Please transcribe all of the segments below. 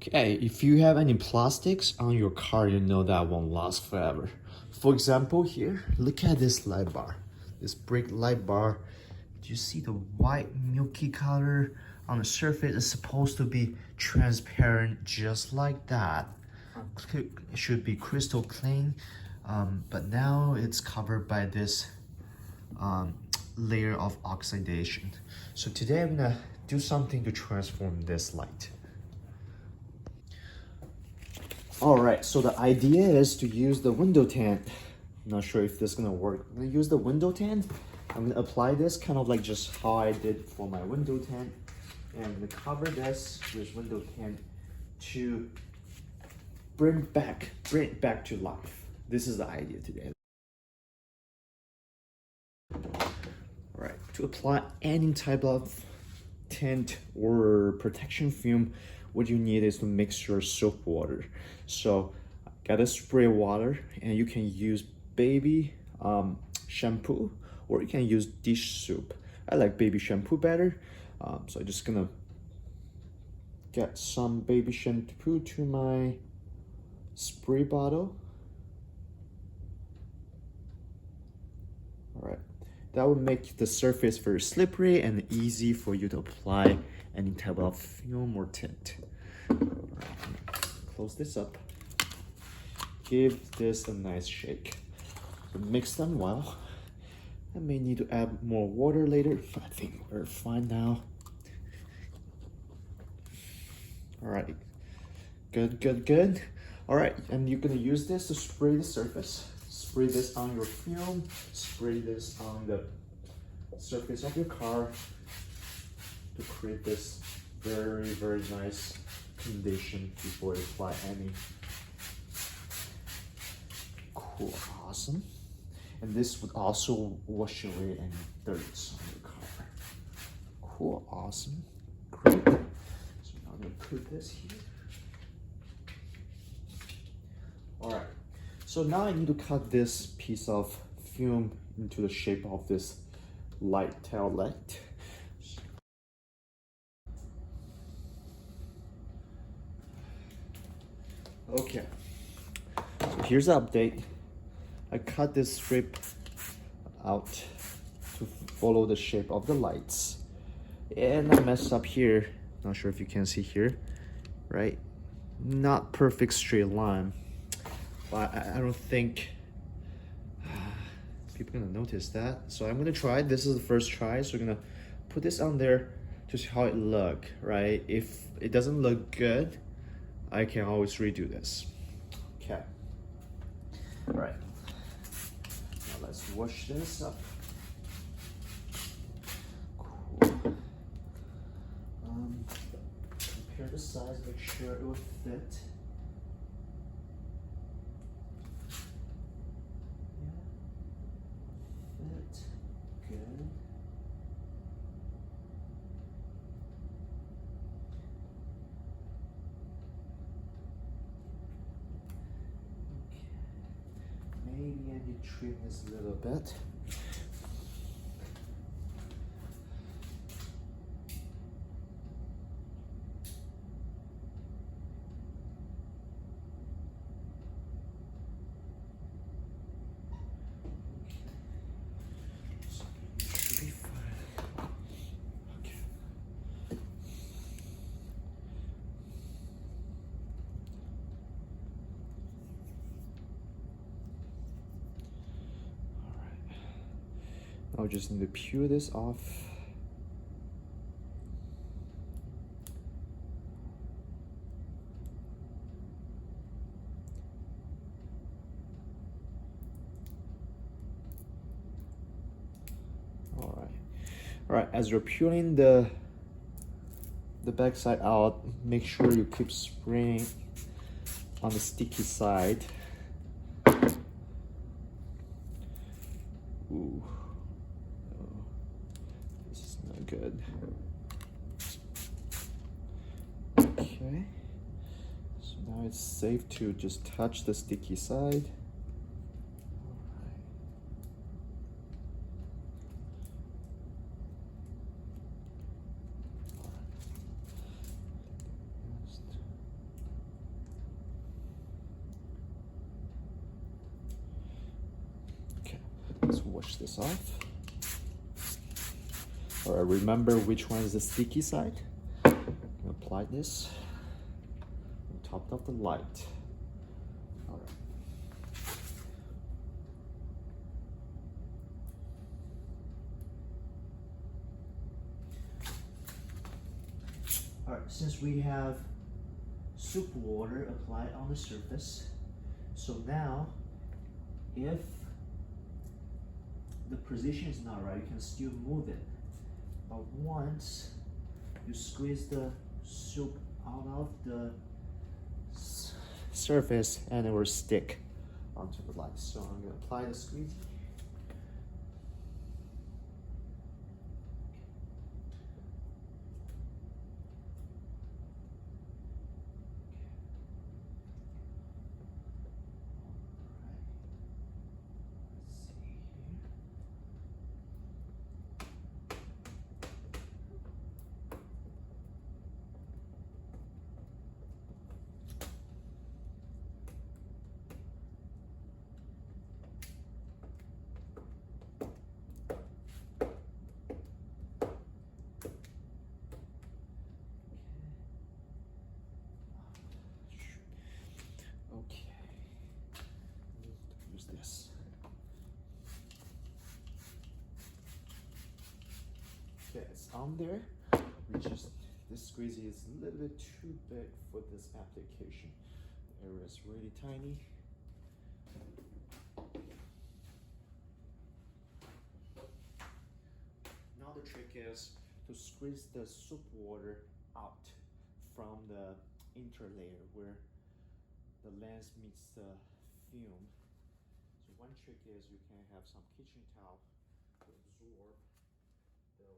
Okay, if you have any plastics on your car, you know that won't last forever. For example, here, look at this light bar. This brick light bar. Do you see the white milky color on the surface? It's supposed to be transparent just like that. It should be crystal clean, but now it's covered by this layer of oxidation. So today I'm gonna do something to transform this light. Alright, so the idea is to use the window tint. I'm not sure if this is gonna work. I'm gonna use the window tint. I'm gonna apply this kind of like just how I did for my window tint. And I'm gonna cover this with window tint to bring it back to life. This is the idea today. Alright, to apply any type of tint or protection film, what you need is to mix your soap water. So gotta spray water, and you can use baby shampoo, or you can use dish soap. I like baby shampoo better, so I'm just gonna get some baby shampoo to my spray bottle. All right, that will make the surface very slippery and easy for you to apply any type of film or tint. All right, close this up. Give this a nice shake. So mix them well. I may need to add more water later, but I think we're fine now. All right, good. All right, and you're gonna use this to spray the surface. Spray this on your film, spray this on the surface of your car to create this very nice condition before you apply any. Cool, awesome. And this would also wash away any dirt on your car. Cool, awesome, great. So now I'm gonna put this here. All right, so now I need to cut this piece of film into the shape of this tail light. Okay, so here's the update. I cut this strip out to follow the shape of the lights. And I messed up here. Not sure if you can see here, right? Not perfect straight line. But I don't think people are gonna notice that. So I'm gonna try. This is the first try. So we're gonna put this on there to see how it look, right? If it doesn't look good, I can always redo this. Okay. All right. Now let's wash this up. Cool. Compare the size, make sure it will fit. Good. Okay. Maybe I need to trim this a little bit. I'll just need to peel this off. All right, as you're peeling the back side out, make sure you keep spraying on the sticky side. Ooh. Good. Okay, so now it's safe to just touch the sticky side. Let's wash this off. All right, remember which one is the sticky side. Apply this on top of the light. All right. All right, since we have soup water applied on the surface, so now if the position is not right, you can still move it. But once you squeeze the soup out of the surface, and it will stick onto the light. So I'm gonna apply the squeegee. Okay, use this. Okay, it's on there. This squeegee is a little bit too big for this application. The area is really tiny. Now the trick is to squeeze the soup water out from the interlayer where the lens meets the film. So one trick is you can have some kitchen towel to absorb the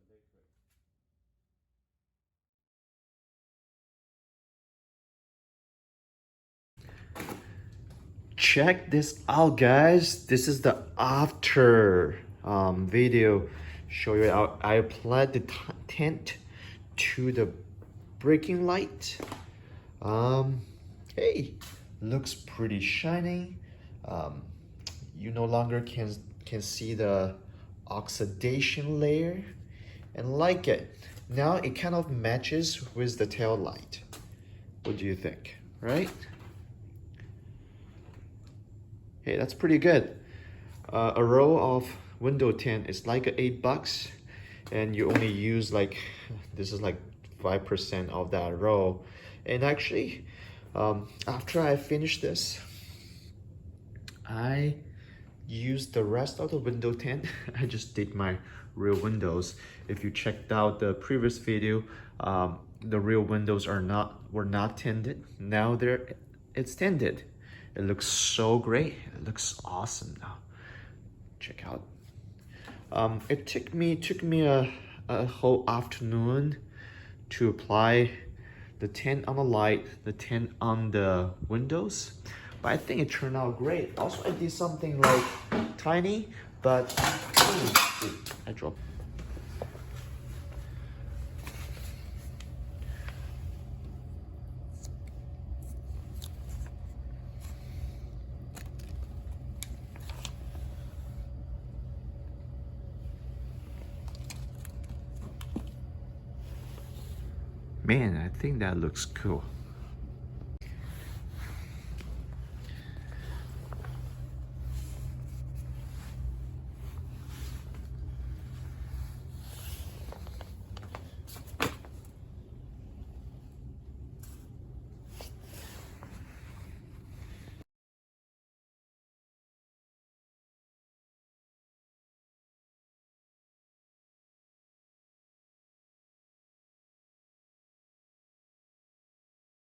liquid. Check this out, guys. This is the after video. Show you how I applied the tint to the braking light. Hey, looks pretty shiny. You no longer can see the oxidation layer, and like it. Now it kind of matches with the tail light. What do you think, right? Hey, that's pretty good. A row of window tint is like $8, and you only use like, this is like 5% of that row. And actually, after I finish this, I used the rest of the window tint. I just did my rear windows. If you checked out the previous video, the rear windows were not tinted. Now it's tinted. It looks so great. It looks awesome now. Check out. It took me a whole afternoon to apply the tint on the light, the tint on the windows, but I think it turned out great. Also, I did something like tiny, but I dropped. Man, I think that looks cool.